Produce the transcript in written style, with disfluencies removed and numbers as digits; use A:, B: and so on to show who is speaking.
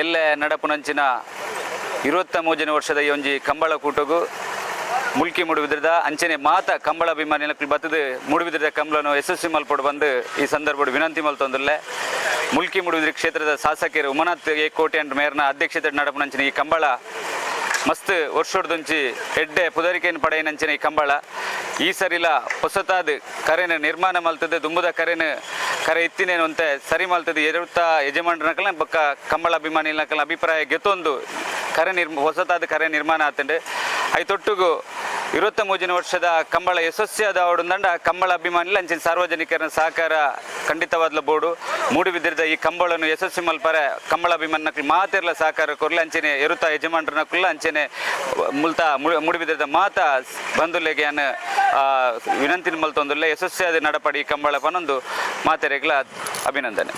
A: ಎಲ್ಲ ನಡಪುನಂಚಿನ 23ನೇ ವರ್ಷದ ಈ ಒಂಜಿ ಕಂಬಳ ಕೂಟಗೂ ಮುಲ್ಕಿ ಮೂಡುಬಿದ್ರದ ಅಂಚನೆ ಮಾತ ಕಂಬಳ ಅಭಿಮಾನಿಗಳು ಬತ್ತದ ಮೂಡುಬಿದ್ರದ ಕಂಬಳನು ಯಶಸ್ವಿ ಮಲ್ಪಡು ಬಂದು ಈ ಸಂದರ್ಭ ವಿನಂತಿ ಮಲ್ತೊಂದುಲ್ಲೆ ಮುಲ್ಕಿ ಮೂಡುಬಿದ್ರೆ ಕ್ಷೇತ್ರದ ಶಾಸಕರು ಉಮನಾಥ್ ಕೋಟೆ ಅಂಡ್ ಮೇಯರ್ನ ಅಧ್ಯಕ್ಷತೆ ನಡಪುನಂಚಿನ ಈ ಕಂಬಳ ಮಸ್ತ್ ವರ್ಷೋಡ್ದುಂಚಿ ಎಡ್ಡೆ ಪುದರಿಕೆಯನ್ನು ಪಡೆಯನಂಚಿನ ಈ ಕಂಬಳ ಈ ಸರಿಲ ಹೊಸತಾದ ಕರೆನ ನಿರ್ಮಾಣ ಮಲ್ತದೆ ದುಂಬುದ ಕರೆ ಇತ್ತಿನೇನು ಅಂತ ಸರಿ ಮಲ್ತದೆ ಯಜಮಾನರನಕಲ್ಲ ಬೊಕ್ಕ ಕಂಬಳ ಅಭಿಮಾನಿನಕಲ್ಲ ಅಭಿಪ್ರಾಯ ಗೆತ್ತೊಂದು ಹೊಸತಾದ ಕರೆ ನಿರ್ಮಾಣ ಆತಂಡೆ ಐತೊಟ್ಟಿಗೂ 23ನೇ ವರ್ಷದ ಕಂಬಳ ಯಶಸ್ವಿಯಾದ ಅವಡುಂದಂಡ ಕಂಬಳ ಅಭಿಮಾನಿಲ ಅಂಚಿನ ಸಾರ್ವಜನಿಕರ ಸಹಕಾರ ಖಂಡಿತವಾದ್ಲ ಬೋಡು ಮೂಡುಬಿದ್ರದ ಈ ಕಂಬಳನ್ನು ಯಶಸ್ವಿ ಮಲ್ಪರ ಕಂಬಳ ಅಭಿಮಾನಕ್ಲು ಮಾತೆರ್ಲ ಸಹಕಾರ ಕೊರ್ಲೆ ಅಂಚನೆ ಎರುತ ಯಜಮಾನರನಕುಲ್ಲ ಅಂಚನೆ ಮೂಡುಬಿದ್ರದ ಮಾತ ಬಂಧುಲೆಗೆ ವಿನಂತಿ ಮಲ್ತೊಂದುಲ್ಲೆ ಯಶಸ್ವಿಯಾದ ನಡಪಡಿ ಈ ಕಂಬಳ ಪನೊಂದು ಮಾತೆರೆಗ್ಲ ಅಭಿನಂದನೆ.